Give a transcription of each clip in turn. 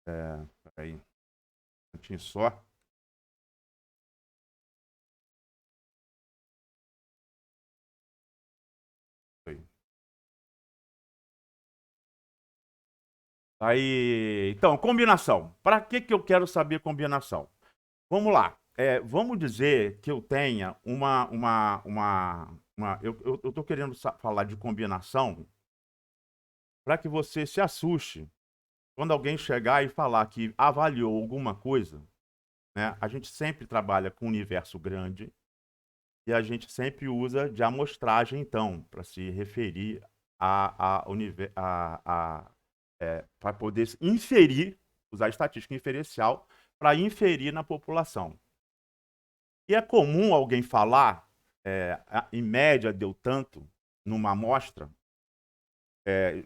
Peraí, um minutinho só. Aí, então, combinação. Para que eu quero saber combinação? Vamos lá. Vamos dizer que eu tenha eu estou querendo falar de combinação para que você se assuste quando alguém chegar e falar que avaliou alguma coisa, né? A gente sempre trabalha com um universo grande e a gente sempre usa de amostragem, então, para se referir para poder inferir, usar estatística inferencial para inferir na população. E é comum alguém falar, em média deu tanto numa amostra,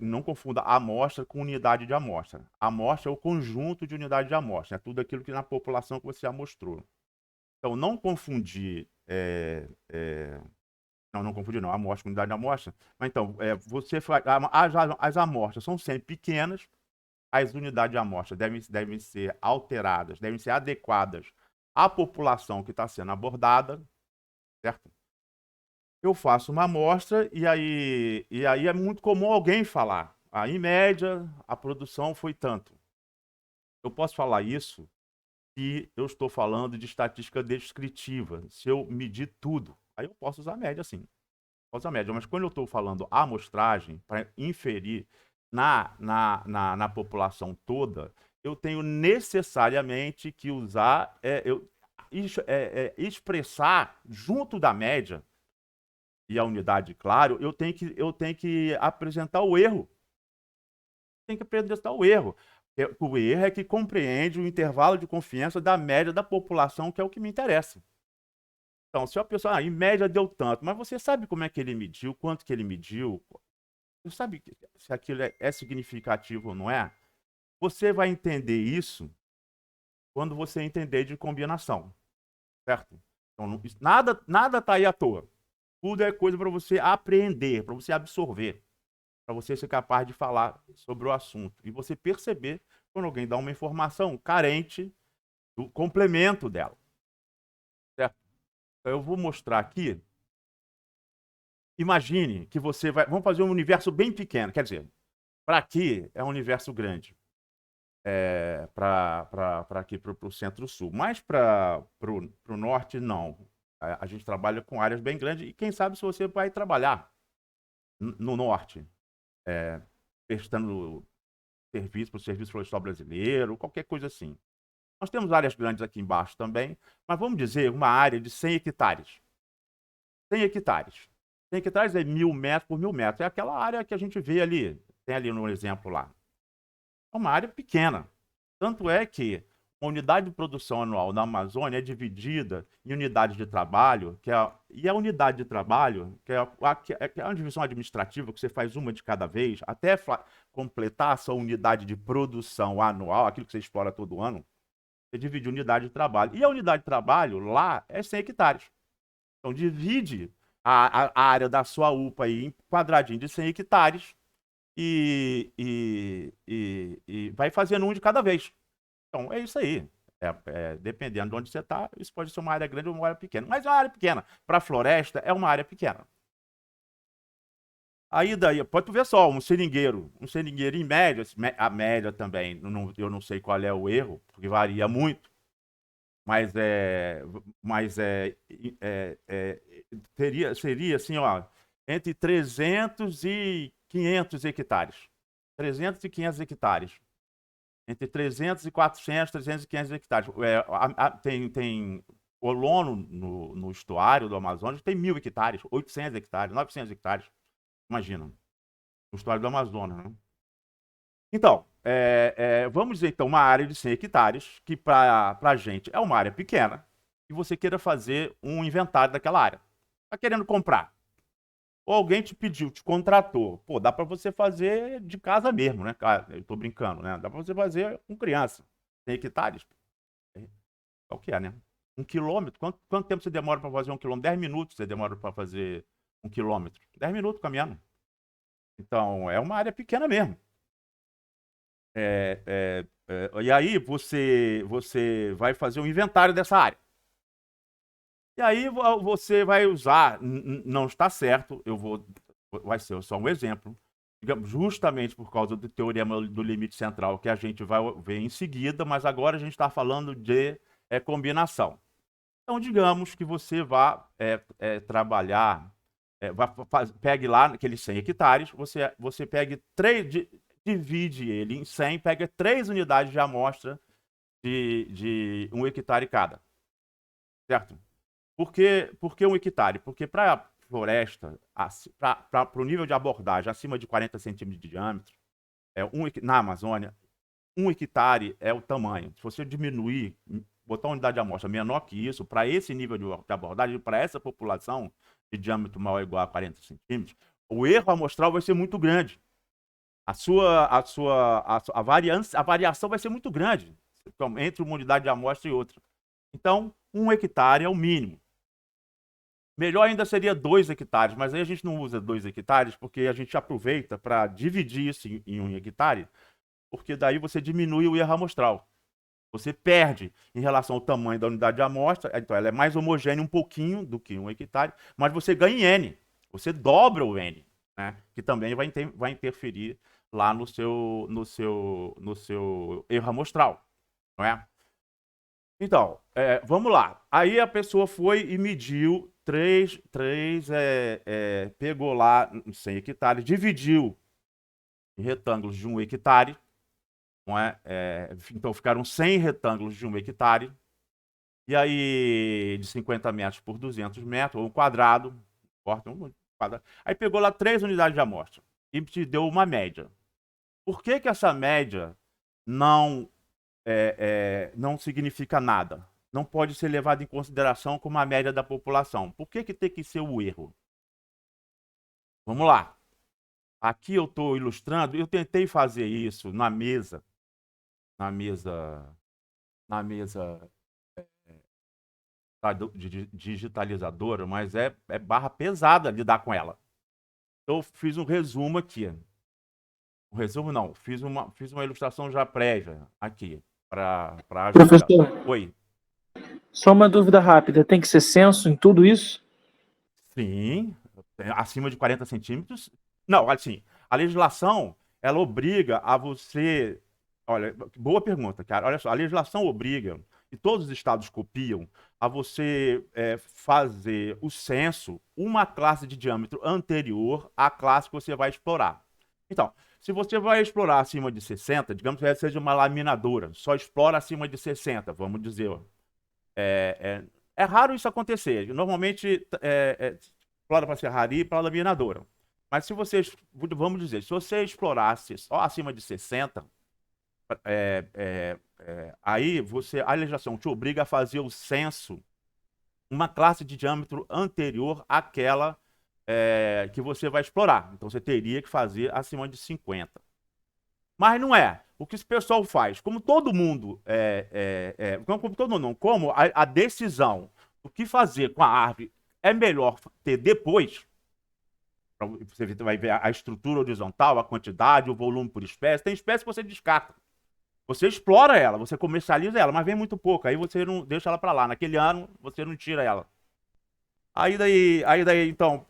não confunda amostra com unidade de amostra. Amostra é o conjunto de unidade de amostra, é tudo aquilo que na população que você amostrou. Então, não confundir, não confundir não, amostra com unidade de amostra, mas então, você faz, as amostras são sempre pequenas, as unidades de amostra devem ser alteradas, devem ser adequadas à população que está sendo abordada, certo? Eu faço uma amostra e aí é muito comum alguém falar, em média, a produção foi tanto. Eu posso falar isso se eu estou falando de estatística descritiva, se eu medir tudo. Aí eu posso usar a média, sim. Posso usar a média, mas quando eu estou falando amostragem, para inferir na população toda, eu tenho necessariamente que usar, expressar junto da média e a unidade, claro, eu tenho que apresentar o erro. Tem que apresentar o erro. O erro é que compreende o intervalo de confiança da média da população, que é o que me interessa. Então, se a pessoa, em média deu tanto, mas você sabe como é que ele mediu, quanto que ele mediu, você sabe se aquilo é significativo ou não é? Você vai entender isso quando você entender de combinação, certo? Então, nada tá aí à toa. Tudo é coisa para você apreender, para você absorver, para você ser capaz de falar sobre o assunto. E você perceber quando alguém dá uma informação carente do complemento dela, certo? Então, eu vou mostrar aqui. Imagine que você vai. Vamos fazer um universo bem pequeno. Quer dizer, para aqui é um universo grande. Para aqui, para o centro-sul. Mas para o norte, não. A gente trabalha com áreas bem grandes. E quem sabe se você vai trabalhar no norte, prestando serviço para o Serviço Florestal Brasileiro, qualquer coisa assim. Nós temos áreas grandes aqui embaixo também, mas vamos dizer uma área de 100 hectares. 100 hectares. 100 hectares é 1.000 metros por 1.000 metros. É aquela área que a gente vê ali, tem ali no exemplo lá. É uma área pequena. Tanto é que uma unidade de produção anual na Amazônia é dividida em unidades de trabalho, e a unidade de trabalho, que é uma divisão administrativa, que você faz uma de cada vez, até completar a sua unidade de produção anual, aquilo que você explora todo ano, você divide unidade de trabalho. E a unidade de trabalho lá é 100 hectares. Então, divide a área da sua UPA aí em quadradinho de 100 hectares e vai fazendo um de cada vez. Então, é isso aí. Dependendo de onde você está, isso pode ser uma área grande ou uma área pequena. Mas é uma área pequena. Para a floresta, é uma área pequena. Aí daí, pode tu ver só, um seringueiro em média, a média também, eu não sei qual é o erro, porque varia muito, mas seria assim, ó, entre 300 e 500 hectares. 300 e 500 hectares. Entre 300 e 400, 300 e 500 hectares. Tem o Lono no estuário do Amazonas tem 1.000 hectares, 800 hectares, 900 hectares. Imagina, no estuário do Amazonas, né? Então, vamos dizer então uma área de 100 hectares, que para a gente é uma área pequena, e você queira fazer um inventário daquela área. Está querendo comprar. Ou alguém te pediu, te contratou. Pô, dá para você fazer de casa mesmo, né? Eu tô brincando, né? Dá para você fazer com criança. 100 hectares. É o que é, né? 1 quilômetro. Quanto tempo você demora para fazer 1 quilômetro? 10 minutos você demora para fazer 1 quilômetro. 10 minutos caminhando. Então, é uma área pequena mesmo. E aí você vai fazer um inventário dessa área. E aí você vai usar, não está certo, vai ser só um exemplo, digamos, justamente por causa do teorema do limite central que a gente vai ver em seguida, mas agora a gente está falando de combinação. Então, digamos que você vá trabalhar, pegue lá aqueles 100 hectares, você pegue divide ele em 100, pega 3 unidades de amostra de 1 hectare cada, certo? Por que 1 hectare? Porque para a floresta, para o nível de abordagem acima de 40 centímetros de diâmetro, na Amazônia, 1 hectare é o tamanho. Se você diminuir, botar uma unidade de amostra menor que isso, para esse nível de abordagem, para essa população de diâmetro maior ou igual a 40 centímetros, o erro amostral vai ser muito grande. A variação vai ser muito grande entre uma unidade de amostra e outra. Então, 1 hectare é o mínimo. Melhor ainda seria 2 hectares, mas aí a gente não usa 2 hectares porque a gente aproveita para dividir isso em 1 hectare, porque daí você diminui o erro amostral. Você perde em relação ao tamanho da unidade de amostra, então ela é mais homogênea um pouquinho do que 1 hectare, mas você ganha em N, você dobra o N, né? Que também vai interferir lá no seu erro amostral, não é? Então, vamos lá. Aí a pessoa foi e mediu pegou lá 100 hectares, dividiu em retângulos de 1 hectare, não é? Então ficaram 100 retângulos de 1 hectare, e aí de 50 metros por 200 metros, ou um quadrado, corta um quadrado. Aí pegou lá 3 unidades de amostra e te deu uma média. Por que essa média não significa nada? Não pode ser levado em consideração como a média da população. Por que tem que ser o erro? Vamos lá. Aqui eu estou ilustrando, eu tentei fazer isso na mesa digitalizadora, mas é barra pesada lidar com ela. Eu fiz um resumo aqui. Um resumo não, fiz uma ilustração já prévia aqui, para ajudar. Professor, Oi. só uma dúvida rápida. Tem que ser censo em tudo isso? Sim, acima de 40 centímetros. Não, assim, a legislação, ela obriga a você... Olha, boa pergunta, cara. Olha só, a legislação obriga, e todos os estados copiam, a você fazer o censo uma classe de diâmetro anterior à classe que você vai explorar. Então, se você vai explorar acima de 60, digamos que seja uma laminadora, só explora acima de 60, vamos dizer. É raro isso acontecer. Normalmente, explora para serraria e para laminadora. Mas se você, vamos dizer, se você explorasse só acima de 60, aí a legislação te obriga a fazer o censo, uma classe de diâmetro anterior àquela que você vai explorar. Então você teria que fazer acima de 50. Mas não é. O que esse pessoal faz? Como todo mundo, como todo mundo não, como a decisão do que fazer com a árvore é melhor ter depois, você vai ver a estrutura horizontal, a quantidade, o volume por espécie. Tem espécie que você descarta. Você explora ela, você comercializa ela, mas vem muito pouco. Aí você não deixa ela para lá. Naquele ano, você não tira ela. Então,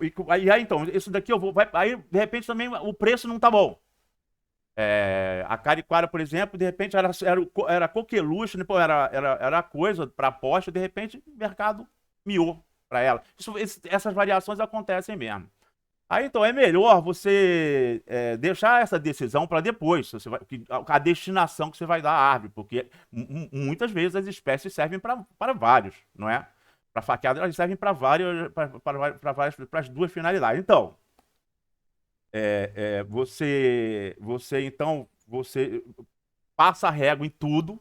isso daqui aí de repente também o preço não tá bom. A cariquara, por exemplo, de repente era coqueluche, né? Pô, era coisa para aposta, de repente o mercado miou para ela. Essas variações acontecem mesmo. Aí então é melhor você deixar essa decisão para depois, a destinação que você vai dar à árvore, porque muitas vezes as espécies servem para vários, não é? Para faqueada, elas servem para as duas finalidades. Então, você passa a régua em tudo,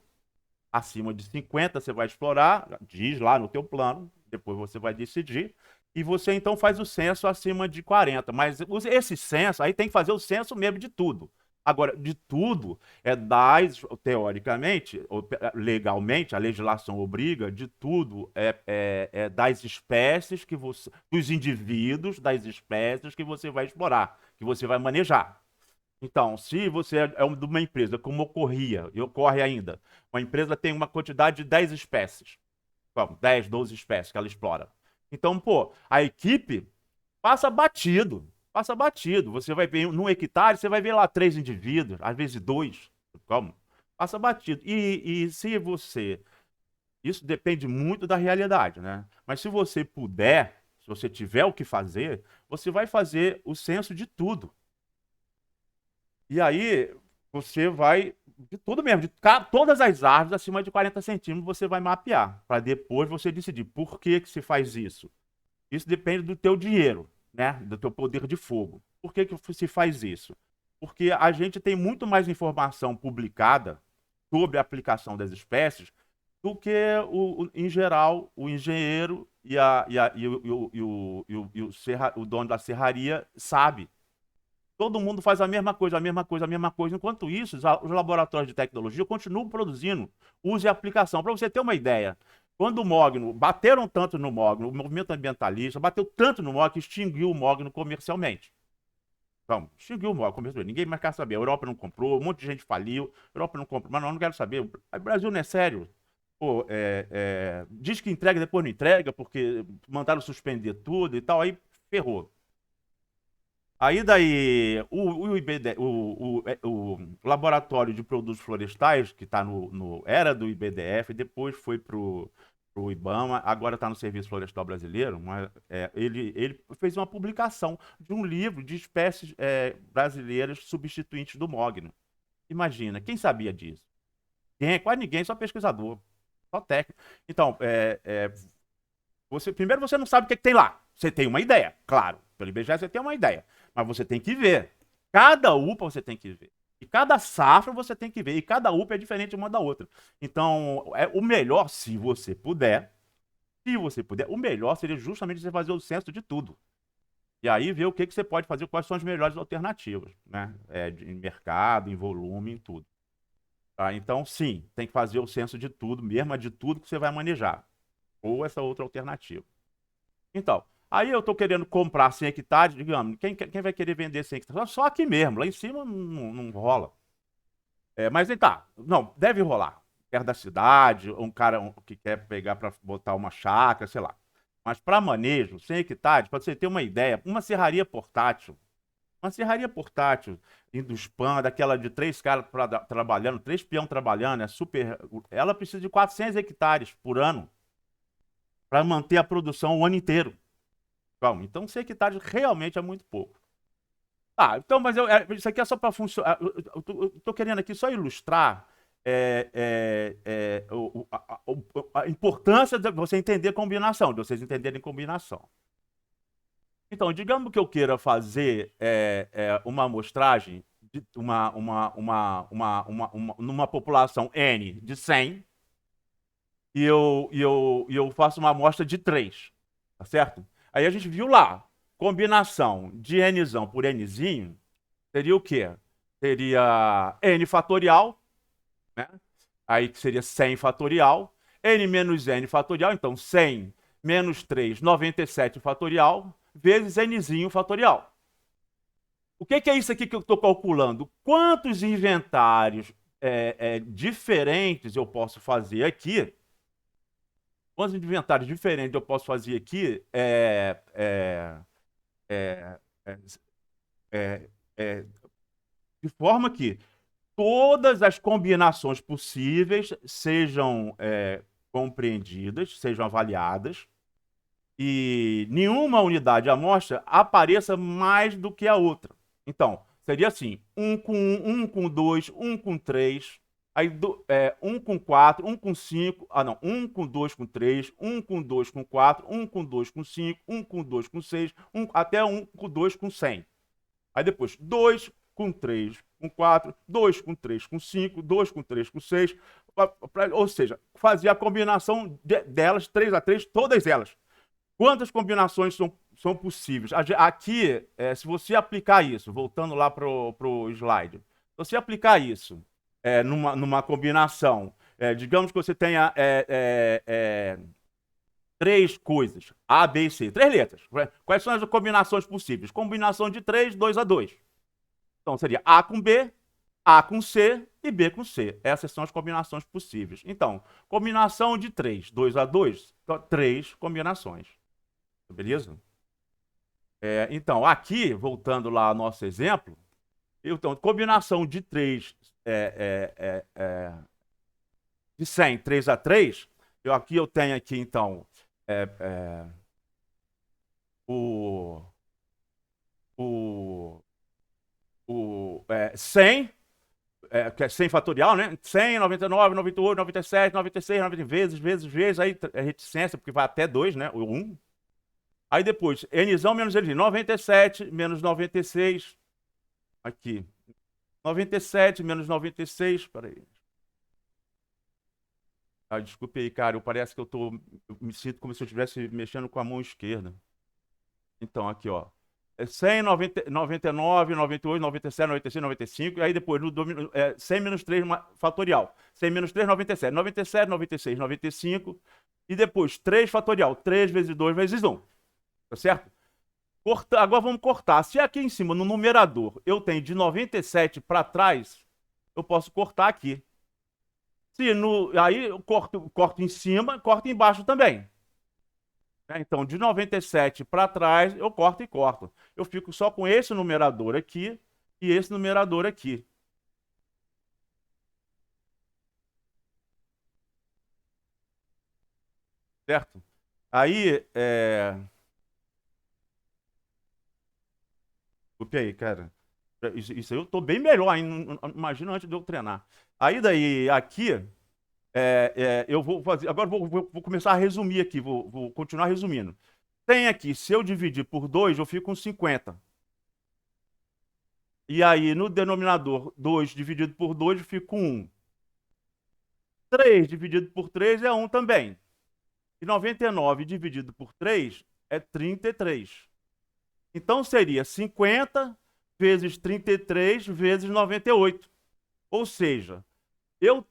acima de 50 você vai explorar, diz lá no teu plano, depois você vai decidir, e você então faz o censo acima de 40. Mas esse censo, aí tem que fazer o censo mesmo de tudo. Agora, de tudo, teoricamente, legalmente, a legislação obriga, de tudo, das espécies dos indivíduos, das espécies que você vai explorar, que você vai manejar. Então, se você é de uma empresa, como ocorria e ocorre ainda, uma empresa tem uma quantidade de 10 espécies, vamos, 10, 12 espécies que ela explora. Então, pô, a equipe passa batido, passa batido. Você vai ver num hectare, você vai ver lá 3 indivíduos, às vezes 2, como? Passa batido. E se você isso depende muito da realidade, né? Mas se você puder, se você tiver o que fazer, você vai fazer o censo de tudo. E aí você vai de tudo mesmo, todas as árvores acima de 40 centímetros você vai mapear, para depois você decidir por que que se faz isso. Isso depende do teu dinheiro, né? Do teu poder de fogo. Por que que se faz isso? Porque a gente tem muito mais informação publicada sobre a aplicação das espécies do que, em geral, o engenheiro e o dono da serraria sabe. Todo mundo faz a mesma coisa, a mesma coisa, a mesma coisa. Enquanto isso, os laboratórios de tecnologia continuam produzindo uso e aplicação. Para você ter uma ideia, quando o mogno, bateram tanto no mogno, o movimento ambientalista bateu tanto no mogno que extinguiu o mogno comercialmente. Então, extinguiu o mogno comercialmente. Ninguém mais quer saber. A Europa não comprou, um monte de gente faliu, a Europa não comprou. Mas não quero saber. O Brasil não é sério. Pô, diz que entrega, depois não entrega, porque mandaram suspender tudo e tal, aí ferrou. Aí daí, o Laboratório de Produtos Florestais, que tá era do IBDF, depois foi pro IBAMA, agora está no Serviço Florestal Brasileiro, mas, ele fez uma publicação de um livro de espécies brasileiras substituintes do mogno. Imagina, quem sabia disso? Quase ninguém, só pesquisador, só técnico. Então, primeiro você não sabe o que tem lá. Você tem uma ideia, claro. Pelo IBGE você tem uma ideia. Mas você tem que ver. Cada UPA você tem que ver. E cada safra você tem que ver. E cada UPA é diferente uma da outra. Então, o melhor, se você puder, o melhor seria justamente você fazer o censo de tudo. E aí ver o que você pode fazer, quais são as melhores alternativas, né? Em mercado, em volume, em tudo. Tá? Então, sim, tem que fazer o censo de tudo, mesmo de tudo que você vai manejar. Ou essa outra alternativa. Então, aí eu estou querendo comprar 100 hectares, digamos, quem vai querer vender 100 hectares? Só aqui mesmo, lá em cima não rola. Mas aí tá, não, deve rolar. Perto da cidade, um cara que quer pegar para botar uma chácara, sei lá. Mas para manejo, 100 hectares, para você ter uma ideia, uma serraria portátil, Induspan, daquela de 3 caras trabalhando, 3 peão trabalhando, ela precisa de 400 hectares por ano para manter a produção o ano inteiro. Calma, então 100 hectares realmente é muito pouco. Ah, então, mas isso aqui é só para funcionar. Eu tô querendo aqui só ilustrar a importância de você entender combinação, de vocês entenderem combinação. Então, digamos que eu queira fazer uma amostragem de numa população N de 100 e eu faço uma amostra de 3, tá certo? Aí a gente viu lá, combinação de Nzão por Nzinho seria o quê? Seria N fatorial, né? Aí que seria 100 fatorial, N menos N fatorial, então 100 menos 3, 97 fatorial, vezes Nzinho fatorial. O que é isso aqui que eu estou calculando? Quantos inventários diferentes eu posso fazer aqui? Quantos inventários diferentes eu posso fazer aqui é, é, é, de forma que todas as combinações possíveis sejam compreendidas, sejam avaliadas, e nenhuma unidade de amostra apareça mais do que a outra. Então, seria assim: 1 com 1, 1 com 2, 1 com 3, aí 1 com 4, 1 com 5, não, 1 com 2 com 3, 1 com 2 com 4, 1 com 2 com 5, 1 com 2 com 6, até 1 com 2 com 100. Aí depois 2 com 3 com 4, 2 com 3 com 5, 2 com 3 com 6, ou seja, fazia a combinação delas, 3 a 3, todas elas. Quantas combinações são possíveis? Aqui, se você aplicar isso, voltando lá para o slide, se você aplicar isso numa combinação, digamos que você tenha 3 coisas, A, B e C, 3 letras. Quais são as combinações possíveis? Combinação de 3, 2 a 2. Então seria A com B, A com C e B com C. Essas são as combinações possíveis. Então, combinação de 3, 2 a 2, 3 combinações. Beleza? Então, aqui, voltando lá ao nosso exemplo, então, combinação de 3, de 100, 3 a 3, aqui eu tenho aqui, então, o 100, que é 100 fatorial, né? 100, 99, 98, 97, 96, 90 vezes, aí é reticência, porque vai até 2, né? O 1. Aí depois, nzão menos nzinho, 97 menos 96, aqui. 97 menos 96, peraí. Ah, desculpe aí, cara, parece que eu me sinto como se eu estivesse mexendo com a mão esquerda. Então, aqui, ó. 100, 99, 98, 97, 96, 95, e aí depois, 100 menos 3 fatorial. 100 menos 3, 97. 97, 96, 95, e depois 3 fatorial. 3 vezes 2 vezes 1. Tá certo? Agora vamos cortar. Se aqui em cima, no numerador, eu tenho de 97 para trás, eu posso cortar aqui. Aí eu corto em cima, corto embaixo também. Então, de 97 para trás, eu corto e corto. Eu fico só com esse numerador aqui e esse numerador aqui. Certo? Aí, Desculpe aí, cara. Isso aí eu tô bem melhor ainda. Imagina antes de eu treinar. Aí daí, aqui, eu vou fazer. Agora vou começar a resumir aqui. Vou continuar resumindo. Tem aqui, se eu dividir por 2, eu fico com 50. E aí, no denominador, 2 dividido por 2, eu fico com 1. 3 dividido por 3 é 1 também. E 99 dividido por 3 é 33. Então, seria 50 vezes 33 vezes 98. Ou seja, eu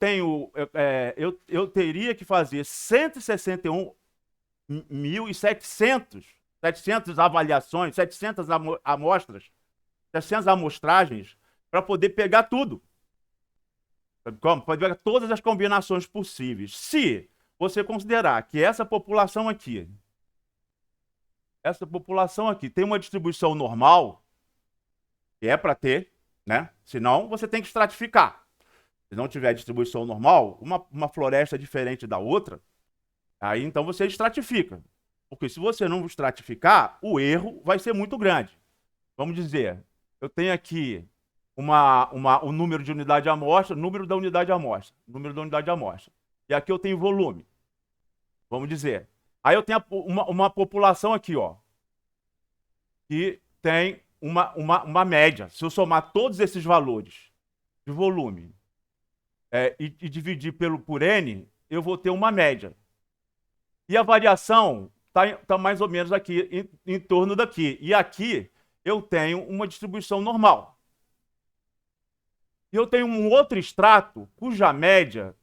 teria que fazer 161.700 avaliações, 700 amostras, 700 amostragens, para poder pegar tudo. Sabe como? Pode pegar todas as combinações possíveis. Se você considerar que essa população aqui tem uma distribuição normal, que é para ter, né? Senão, você tem que estratificar. Se não tiver distribuição normal, uma floresta diferente da outra, aí então você estratifica. Porque se você não estratificar, o erro vai ser muito grande. Vamos dizer, eu tenho aqui o número de unidade de amostra, número da unidade de amostra. E aqui eu tenho volume. Vamos dizer. Aí eu tenho uma população aqui, ó, que tem uma média. Se eu somar todos esses valores de volume e dividir por N, eu vou ter uma média. E a variação está mais ou menos aqui, em torno daqui. E aqui eu tenho uma distribuição normal. E eu tenho um outro extrato, cuja média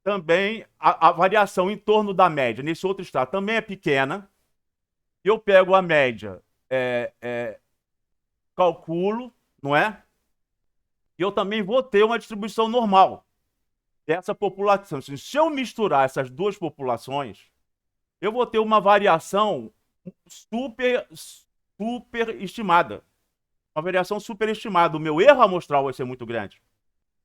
também, a variação em torno da média, nesse outro extrato, também é pequena. Eu pego a média, calculo, não é? E eu também vou ter uma distribuição normal dessa população. Se eu misturar essas duas populações, eu vou ter uma variação super estimada. Uma variação super estimada. O meu erro amostral vai ser muito grande.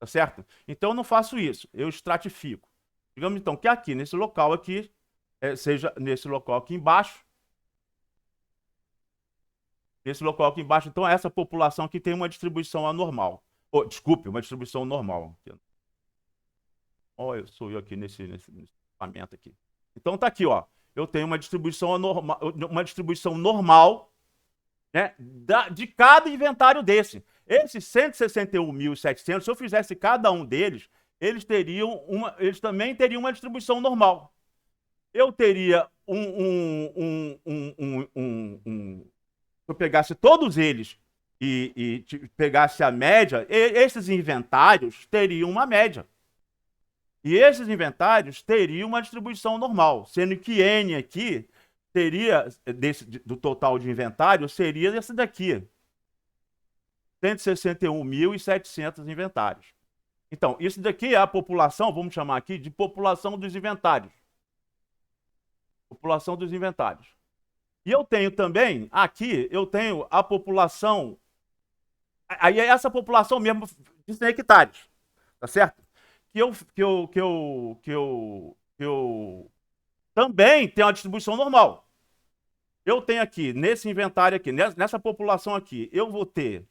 Tá certo? Então eu não faço isso. Eu estratifico. Digamos então que aqui, nesse local aqui, seja nesse local aqui embaixo. Nesse local aqui embaixo, então essa população aqui tem uma distribuição anormal. Desculpe, uma distribuição normal. Olha, sou eu aqui nesse equipamento aqui. Então tá aqui, ó. Eu tenho uma distribuição normal, né, de cada inventário desse. Esses 161.700, se eu fizesse cada um deles, eles também teriam uma distribuição normal. Eu teria se eu pegasse todos eles e pegasse a média, esses inventários teriam uma média. E esses inventários teriam uma distribuição normal, sendo que N aqui do total de inventário seria esse daqui. 161.700 inventários. Então, isso daqui é a população, vamos chamar aqui de população dos inventários. População dos inventários. E eu tenho também, aqui, eu tenho a população, aí é essa população mesmo de 100 hectares, tá certo? Que eu também tenho uma distribuição normal. Eu tenho aqui, nesse inventário aqui, nessa população aqui, eu vou ter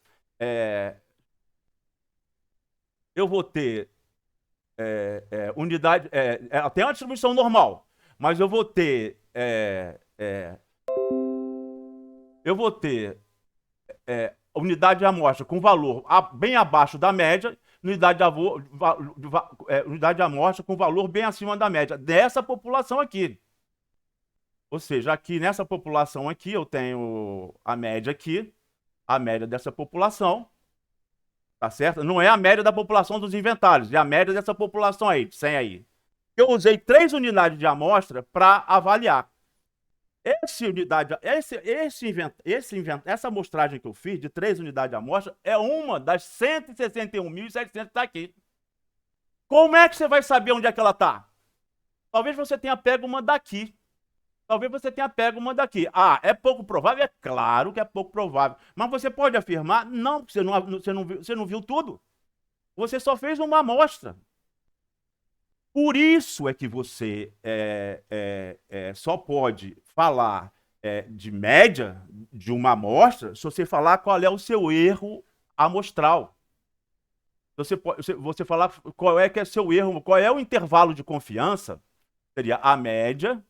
unidade, tem uma distribuição normal, mas eu vou ter unidade de amostra com valor bem abaixo da média, unidade de amostra com valor bem acima da média dessa população aqui. Ou seja, aqui nessa população aqui eu tenho a média aqui, a média dessa população, tá certo? Não é a média da população dos inventários, é a média dessa população aí, de 100 aí. Eu usei 3 unidades de amostra para avaliar. Essa amostragem que eu fiz de 3 unidades de amostra é uma das 161.700 que está aqui. Como é que você vai saber onde é que ela está? Talvez você tenha pego uma daqui. Talvez você tenha pego uma daqui. Ah, é pouco provável? É claro que é pouco provável. Mas você pode afirmar? Não, porque você não viu tudo. Você só fez uma amostra. Por isso é que você só pode falar de média de uma amostra se você falar qual é o seu erro amostral. Você falar qual é que é seu erro, qual é o intervalo de confiança, seria a média,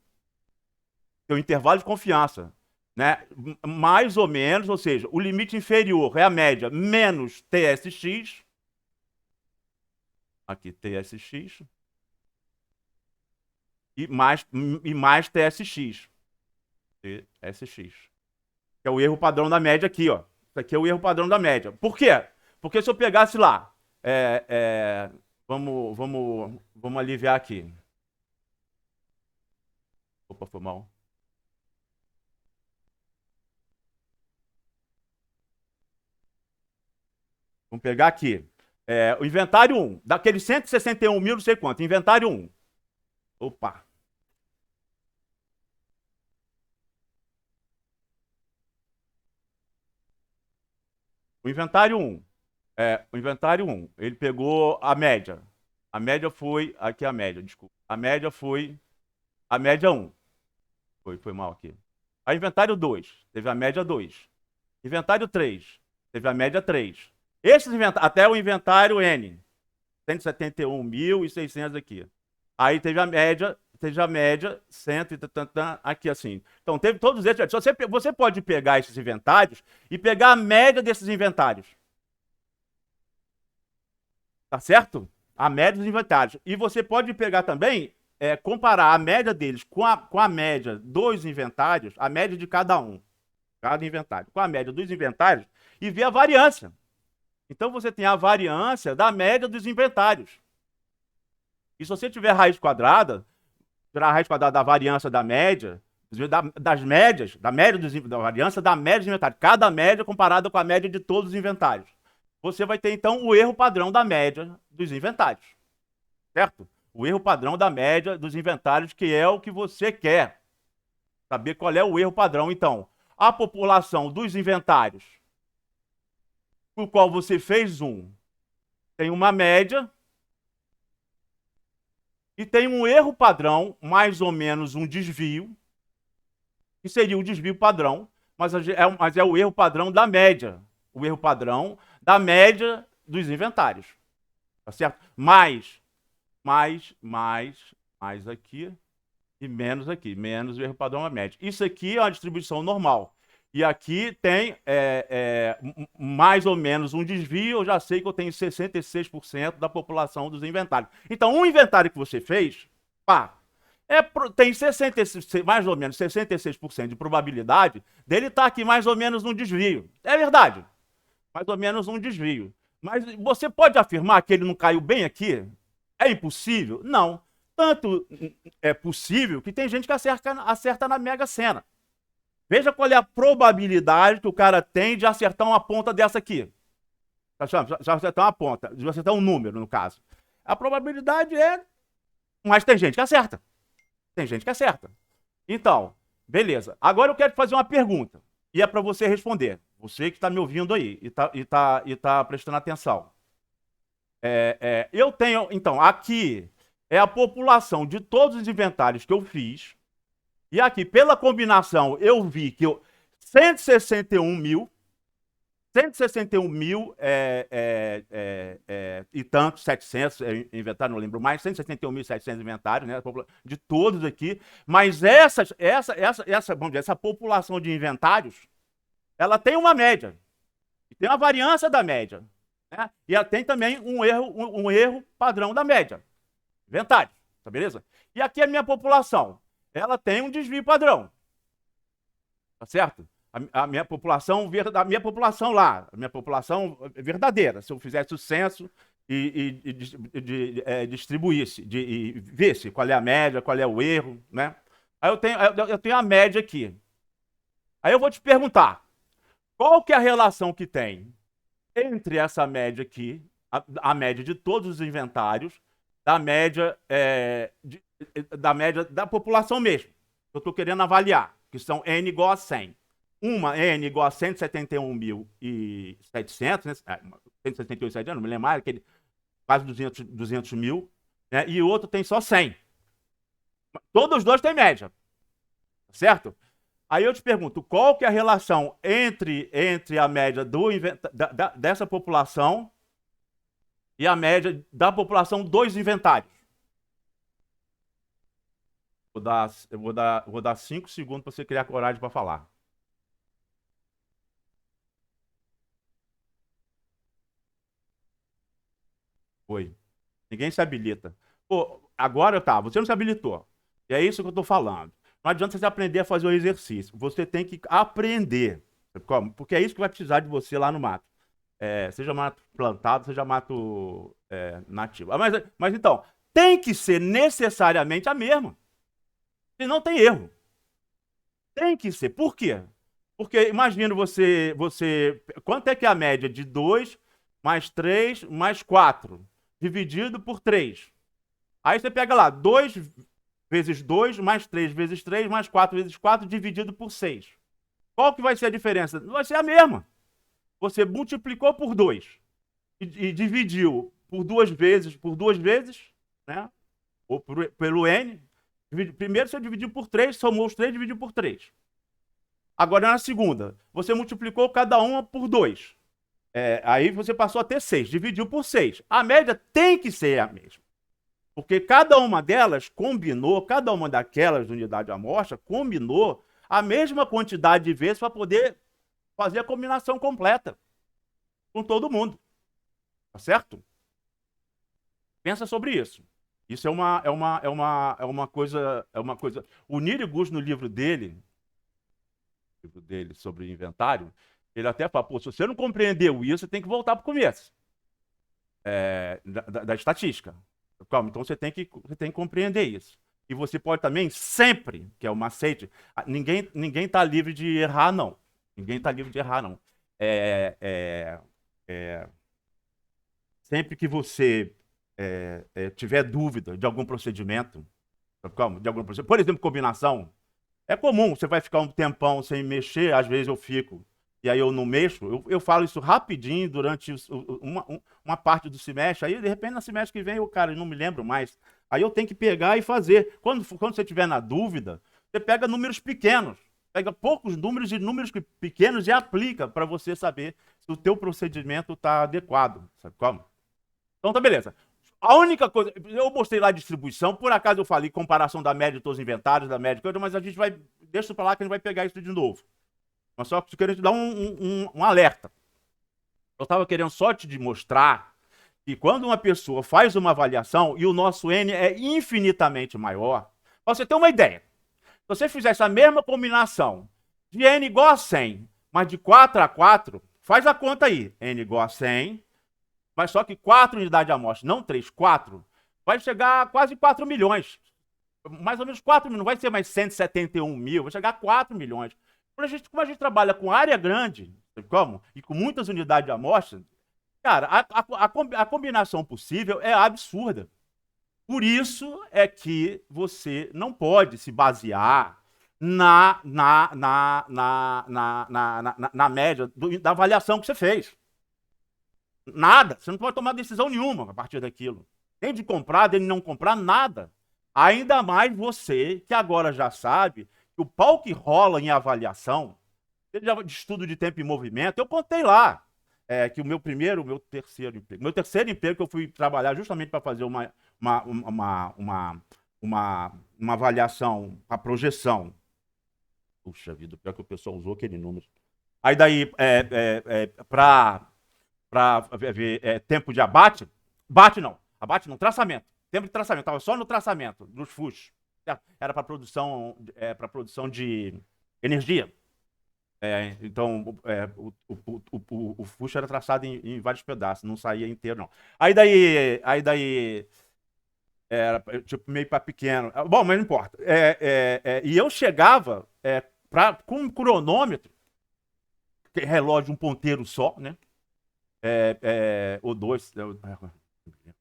o intervalo de confiança, né? Mais ou menos, ou seja, o limite inferior é a média menos TSX, aqui TSX, e mais TSX. TSX. Que é o erro padrão da média aqui, ó. Isso aqui é o erro padrão da média. Por quê? Porque se eu pegasse lá, vamos aliviar aqui. Opa, foi mal. Vamos pegar aqui. O inventário 1, daqueles 161 mil, não sei quanto. Inventário 1. Opa. O inventário 1. O inventário 1. Ele pegou a média. A média foi. Aqui a média, desculpa. A média foi. A média 1. Foi mal aqui. A inventário 2. Teve a média 2. Inventário 3. Teve a média 3. Até o inventário N. 171.600 aqui. Aí teve a média 100 e aqui assim. Então, teve todos esses. Você pode pegar esses inventários e pegar a média desses inventários. Tá certo? A média dos inventários. E você pode pegar também, comparar a média deles com a média dos inventários, a média de cada inventário, com a média dos inventários e ver a variância. Então, você tem a variância da média dos inventários. E se você tiver raiz quadrada, tirar a raiz quadrada da variância da média, das médias, da variância da média dos inventários, cada média comparada com a média de todos os inventários. Você vai ter, então, o erro padrão da média dos inventários. Certo? O erro padrão da média dos inventários, que é o que você quer. Saber qual é o erro padrão, então. A população dos inventários, por qual você fez tem uma média e tem um erro padrão, mais ou menos um desvio, que seria o desvio padrão, mas é o erro padrão da média. O erro padrão da média dos inventários. Tá certo? Mais aqui e menos aqui. Menos o erro padrão da média. Isso aqui é uma distribuição normal. E aqui tem mais ou menos um desvio. Eu já sei que eu tenho 66% da população dos inventários. Então, um inventário que você fez, tem mais ou menos 66% de probabilidade dele estar aqui mais ou menos num desvio. É verdade. Mais ou menos um desvio. Mas você pode afirmar que ele não caiu bem aqui? É impossível? Não. Tanto é possível que tem gente que acerta na Mega Sena. Veja qual é a probabilidade que o cara tem de acertar uma ponta dessa aqui. Já acertar uma ponta, de você acertar um número, no caso. A probabilidade é... Mas tem gente que acerta. Tem gente que acerta. Então, beleza. Agora eu quero te fazer uma pergunta. E é para você responder. Você que está me ouvindo aí e tá prestando atenção. Eu tenho... Então, aqui é a população de todos os inventários que eu fiz. E aqui, pela combinação, eu vi que 161 mil e tantos, 700 inventários, não lembro mais, 161.700 inventários, né, de todos aqui. Mas essa, vamos dizer, essa população de inventários, ela tem uma média, e tem uma variância da média, né? E ela tem também um erro padrão da média. Inventários, tá beleza? E aqui a minha população, ela tem um desvio padrão, tá certo? A minha população lá, a minha população verdadeira, se eu fizesse o censo e distribuísse, e visse qual é a média, qual é o erro, né? Aí eu tenho a média aqui. Aí eu vou te perguntar, qual que é a relação que tem entre essa média aqui, a média de todos os inventários, da média da população mesmo, que eu estou querendo avaliar, que são N igual a 100. Uma N igual a 171.700, né? 178.700, não me lembro mais, aquele quase 200 mil, né? E o outro tem só 100. Todos os dois têm média, certo? Aí eu te pergunto, qual que é a relação entre a média dessa população e a média da população dos inventários? Eu vou dar 5 segundos para você criar coragem para falar. Foi. Ninguém se habilita. Pô, agora tá, você não se habilitou. E é isso que eu tô falando. Não adianta você aprender a fazer o exercício. Você tem que aprender. Como? Porque é isso que vai precisar de você lá no mato. Seja mato plantado, seja mato nativo. Mas então, tem que ser necessariamente a mesma. Senão tem erro. Tem que ser. Por quê? Porque imagina você... Quanto é que é a média de 2 mais 3 mais 4? Dividido por 3. Aí você pega lá, 2 vezes 2, mais 3 vezes 3, mais 4 vezes 4, dividido por 6. Qual que vai ser a diferença? Vai ser a mesma. Você multiplicou por 2 e dividiu por duas vezes, né? Ou pelo N. Primeiro você dividiu por 3, somou os 3, dividiu por 3. Agora na segunda, você multiplicou cada uma por 2. Aí você passou a ter 6, dividiu por 6. A média tem que ser a mesma. Porque cada uma delas combinou, cada uma daquelas unidades de amostra combinou a mesma quantidade de vezes para poder fazer a combinação completa com todo mundo. Tá certo? Pensa sobre isso. Isso é uma coisa. O Niriguchi, no livro dele sobre inventário, ele até fala, pô, se você não compreendeu isso, você tem que voltar para o começo da estatística. Calma, então você tem que compreender isso. E você pode também sempre, que é o macete, ninguém está livre de errar, não. Ninguém está livre de errar, não. Sempre que você tiver dúvida de algum procedimento, por exemplo, combinação, é comum, você vai ficar um tempão sem mexer, às vezes eu fico, e aí eu não mexo, eu falo isso rapidinho durante uma parte do semestre, aí de repente no semestre que vem eu não me lembro mais, aí eu tenho que pegar e fazer. Quando você estiver na dúvida, você pega números pequenos, pega poucos números e números pequenos e aplica para você saber se o teu procedimento está adequado, sabe como? Então tá beleza. A única coisa, eu mostrei lá a distribuição, por acaso eu falei comparação da média de todos os inventários, da média, mas a gente vai, deixa pra lá que a gente vai pegar isso de novo. Mas só querendo te dar um alerta. Eu estava querendo só te mostrar que quando uma pessoa faz uma avaliação e o nosso N é infinitamente maior, pra você ter uma ideia, se você fizesse a mesma combinação de N igual a 100, mas de 4 a 4, faz a conta aí, N igual a 100, mas só que 4 unidades de amostra, não 3, 4, vai chegar a quase 4 milhões. Mais ou menos 4 milhões, não vai ser mais 171 mil, vai chegar a 4 milhões. Como a gente trabalha com área grande, como? E com muitas unidades de amostra, Cara, a combinação possível é absurda. Por isso é que você não pode se basear na média da avaliação que você fez. Nada. Você não pode tomar decisão nenhuma a partir daquilo. Nem de comprar, nem de não comprar, nada. Ainda mais você, que agora já sabe que o pau que rola em avaliação, seja de estudo de tempo e movimento, eu contei lá. Que o meu terceiro emprego que eu fui trabalhar justamente para fazer uma avaliação, a projeção. Puxa vida, pior que o pessoal usou aquele número. Aí daí, para ver tempo de abate, abate não, traçamento. Tempo de traçamento, estava só no traçamento dos FUS. Era para produção de energia. Então, o fuxo era traçado em vários pedaços, não saía inteiro, não. Aí daí era tipo meio para pequeno. Bom, mas não importa. E eu chegava com um cronômetro, relógio, um ponteiro só, né? Ou dois,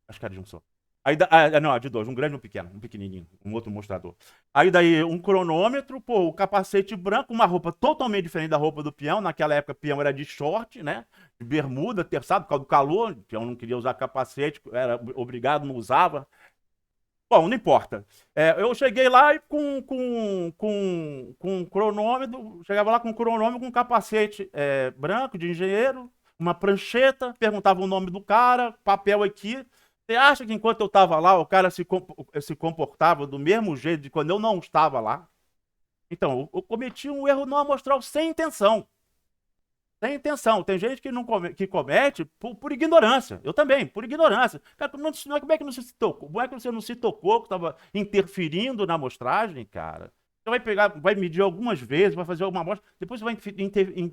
acho que era de um só. Aí, não, de dois, um grande e um pequeno, um pequenininho, um outro mostrador. Aí daí um cronômetro, pô, o capacete branco, uma roupa totalmente diferente da roupa do peão. Naquela época o peão era de short, né? De bermuda, terçado, por causa do calor. O peão não queria usar capacete, era obrigado, não usava. Bom, não importa. Eu cheguei lá e com um cronômetro, chegava lá com um cronômetro, com um capacete branco de engenheiro, uma prancheta, perguntava o nome do cara, papel aqui. Você acha que enquanto eu estava lá, o cara se comportava do mesmo jeito de quando eu não estava lá? Então, eu cometi um erro não amostral sem intenção. Sem intenção. Tem gente que comete por ignorância. Eu também, por ignorância. Cara, como é que você se tocou? Como é que você não se tocou que estava interferindo na amostragem, cara? Você vai medir algumas vezes, vai fazer alguma amostra, depois você vai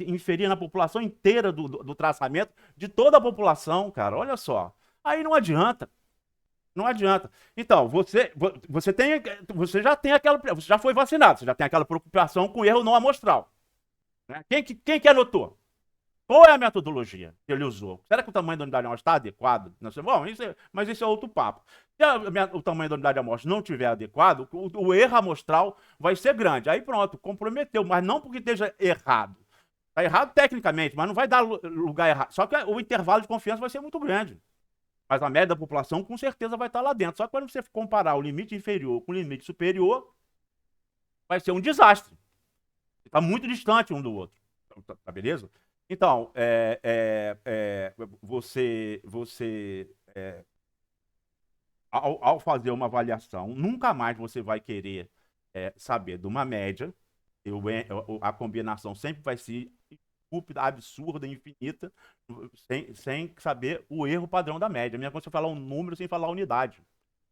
inferir na população inteira do traçamento, de toda a população, cara. Olha só. Aí não adianta. Não adianta. Então, você já foi vacinado, você já tem aquela preocupação com erro não amostral. Né? Quem que anotou? Qual é a metodologia que ele usou? Será que o tamanho da unidade de amostra está adequado? Bom, mas isso é outro papo. Se o tamanho da unidade de amostra não estiver adequado, o erro amostral vai ser grande. Aí pronto, comprometeu, mas não porque esteja errado. Está errado tecnicamente, mas não vai dar lugar errado. Só que o intervalo de confiança vai ser muito grande. Mas a média da população com certeza vai estar lá dentro. Só que quando você comparar o limite inferior com o limite superior, vai ser um desastre. Está muito distante um do outro. Tá beleza? Então, ao fazer uma avaliação, nunca mais você vai querer saber de uma média. A combinação sempre vai ser estúpida, absurda, infinita, sem saber o erro padrão da média. É a mesma coisa você falar um número sem falar a unidade.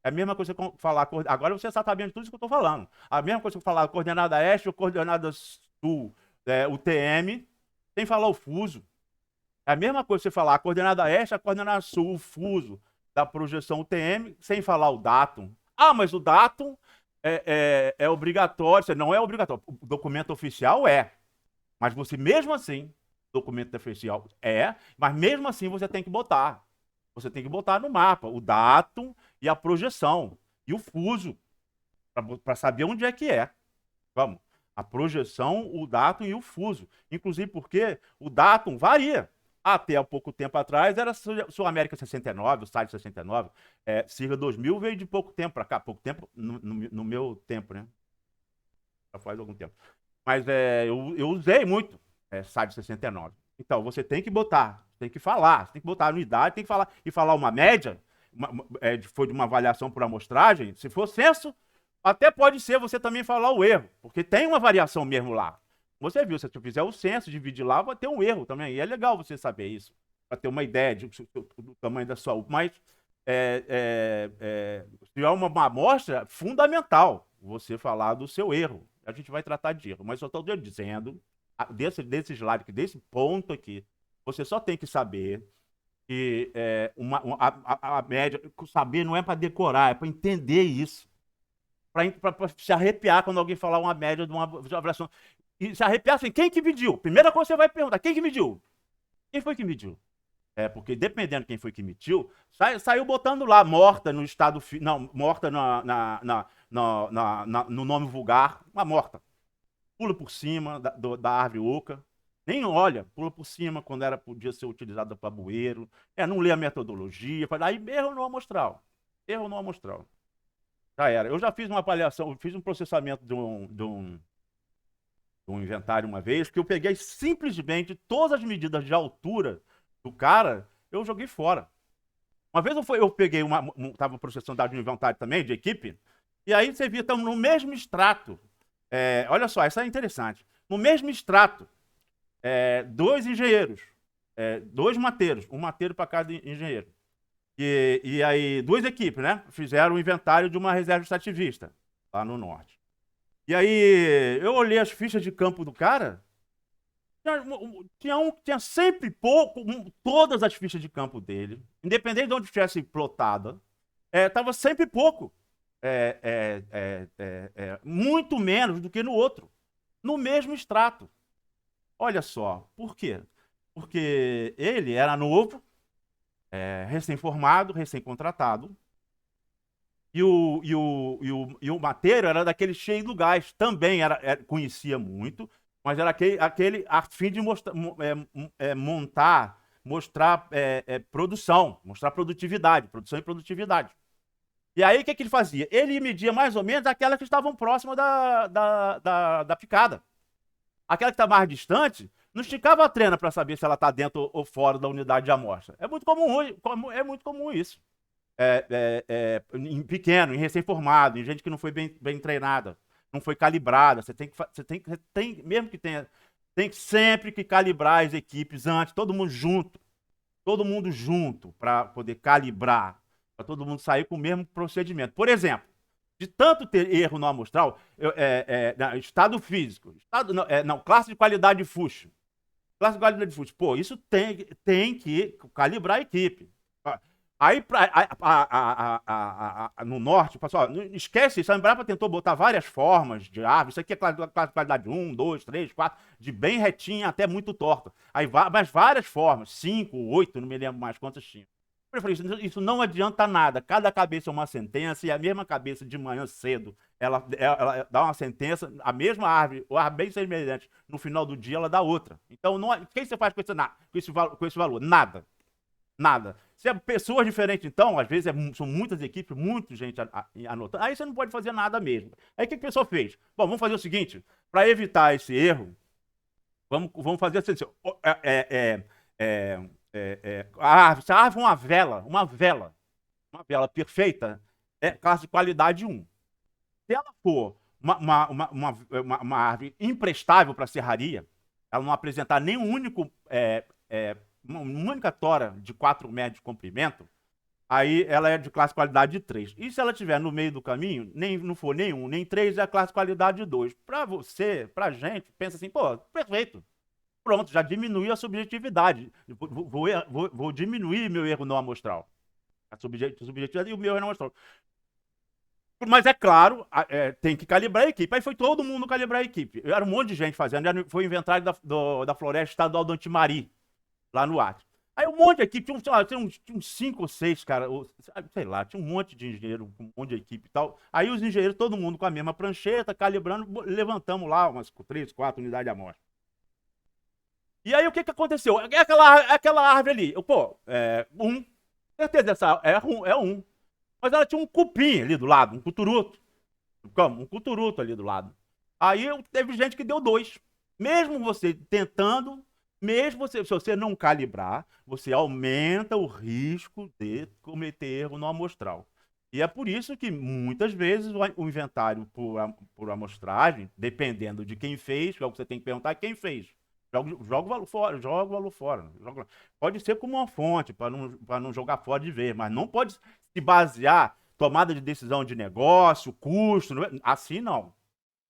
É a mesma coisa que falar. Agora você está sabendo tudo isso que eu estou falando. A mesma coisa que falar coordenada este ou coordenada sul, o TM, sem falar o fuso. É a mesma coisa que você falar a coordenada este, a coordenada sul, o fuso da projeção UTM, sem falar o datum. Ah, mas o datum é obrigatório. Não é obrigatório. O documento oficial é. Mas você, mesmo assim, documento oficial mas mesmo assim você tem que botar. Você tem que botar no mapa o datum e a projeção. E o fuso, para saber onde é que é. Vamos. A projeção, o datum e o fuso. Inclusive porque o datum varia. Até há pouco tempo atrás era Sul América 69, o site 69. Sigla 2000 veio de pouco tempo para cá. Pouco tempo, no meu tempo, né? Já faz algum tempo. Mas eu usei muito site 69. Então, você tem que botar, tem que falar, você tem que botar a unidade, tem que falar, e falar uma média, foi de uma avaliação por amostragem. Se for censo, até pode ser você também falar o erro, porque tem uma variação mesmo lá. Você viu, se você fizer o censo, dividir lá, vai ter um erro também. E é legal você saber isso, para ter uma ideia do tamanho da sua. Mas se é uma amostra, fundamental você falar do seu erro. A gente vai tratar de erro, mas só estou dizendo, desse slide, desse ponto aqui, você só tem que saber que a média, saber não é para decorar, é para entender isso. Para se arrepiar quando alguém falar uma média de uma avaliação. E se arrepiar assim, quem que mediu? Primeira coisa que você vai perguntar, quem que mediu? Quem foi que mediu? Porque dependendo de quem foi que emitiu, saiu botando lá, morta no estado... Não, morta no nome vulgar, uma morta. Pula por cima da árvore oca, nem olha, pula por cima quando podia ser utilizada para bueiro, não lê a metodologia, aí erro no amostral. Erro no amostral. Já era. Eu já fiz uma avaliação, fiz um processamento de um inventário uma vez, que eu peguei simplesmente todas as medidas de altura do cara, eu joguei fora. Uma vez eu peguei estava processando dados de inventário também, de equipe, e aí você via, estamos no mesmo extrato. Olha só, isso é interessante. No mesmo extrato, 2 engenheiros, 2 mateiros, um mateiro para cada engenheiro. E aí, 2 equipes, né? Fizeram o inventário de uma reserva extrativista, lá no norte. E aí, eu olhei as fichas de campo do cara, tinha sempre todas as fichas de campo dele, independente de onde estivesse plotada, estava sempre pouco. Muito menos do que no outro, no mesmo extrato. Olha só, por quê? Porque ele era novo, recém-formado, recém-contratado, e o mateiro era daquele cheio do gás, também conhecia muito, mas era aquele a fim de mostrar produção, mostrar produtividade, produção e produtividade. E aí, o que ele fazia? Ele media mais ou menos aquelas que estavam próximas da picada. Aquela que está mais distante, não esticava a trena para saber se ela está dentro ou fora da unidade de amostra. É muito comum isso. Em pequeno, em recém-formado, em gente que não foi bem treinada, não foi calibrada. Você tem mesmo que tenha, tem sempre que calibrar as equipes antes, todo mundo junto, para poder calibrar, para todo mundo sair com o mesmo procedimento. Por exemplo, de tanto ter erro no amostral, estado físico, classe de qualidade de fuxo. Classe de qualidade de fuxo. Pô, isso tem que calibrar a equipe. Aí, no norte, pessoal, não esquece isso. A Embrapa tentou botar várias formas de árvore. Isso aqui é classe de qualidade 1, 2, 3, 4, de bem retinha até muito torta. Aí, mas várias formas, 5, 8, não me lembro mais quantas tinha. Eu falei, isso não adianta nada. Cada cabeça é uma sentença, e a mesma cabeça de manhã cedo, ela dá uma sentença, a mesma árvore, ou árvore bem semelhante, no final do dia ela dá outra. Então, o que você faz com esse valor? Nada. Nada. Se é pessoas diferentes, então, às vezes são muitas equipes, muita gente anotando, aí você não pode fazer nada mesmo. Aí o que a pessoa fez? Bom, vamos fazer o seguinte, para evitar esse erro, vamos fazer assim, se a árvore é uma vela perfeita, é classe de qualidade 1. Se ela for uma árvore imprestável para serraria, ela não apresentar nenhum único uma única tora de 4 metros de comprimento, aí ela é de classe de qualidade 3. E se ela estiver no meio do caminho, não for nem 1, nem 3, é a classe de qualidade 2. Para você, para a gente, pensa assim, pô, perfeito. Pronto, já diminui a subjetividade. Vou diminuir meu erro não amostral. A subjetividade e o meu erro não amostral. Mas é claro, tem que calibrar a equipe. Aí foi todo mundo calibrar a equipe. Era um monte de gente fazendo. Foi o inventário da Floresta Estadual do Antimari, lá no Acre. Aí um monte de equipe, tinha uns 5 ou 6, cara, sei lá, tinha um monte de engenheiro, um monte de equipe e tal. Aí os engenheiros, todo mundo com a mesma prancheta, calibrando, levantamos lá umas 3, 4 unidades de amostra. E aí o que aconteceu? Aquela árvore ali, certeza essa é um. Mas ela tinha um cupim ali do lado, um cuturuto. Como? Um cuturuto ali do lado. Aí teve gente que deu 2. Mesmo você tentando, se você não calibrar, você aumenta o risco de cometer erro no amostral. E é por isso que muitas vezes o inventário por amostragem, dependendo de quem fez, que é o que você tem que perguntar, quem fez. Joga o valor fora, joga o valor fora. Pode ser como uma fonte, para não jogar fora de vez, mas não pode se basear tomada de decisão de negócio, custo, assim não.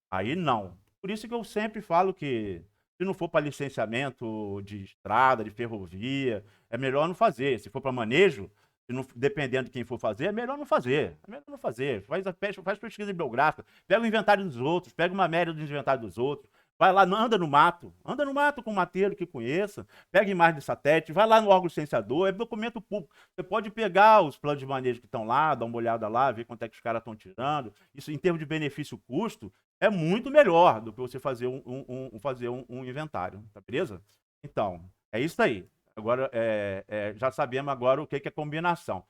Aí não. Por isso que eu sempre falo que se não for para licenciamento de estrada, de ferrovia, é melhor não fazer. Se for para manejo, dependendo de quem for fazer, é melhor não fazer. É melhor não fazer. Faz pesquisa bibliográfica, pega o inventário dos outros, pega uma média do inventário dos outros. Vai lá, anda no mato com um mateiro que conheça, pega imagem de satélite, vai lá no órgão licenciador, é documento público. Você pode pegar os planos de manejo que estão lá, dar uma olhada lá, ver quanto é que os caras estão tirando. Isso, em termos de benefício-custo, é muito melhor do que você fazer um inventário, tá beleza? Então, é isso aí. Agora, já sabemos agora o que é combinação.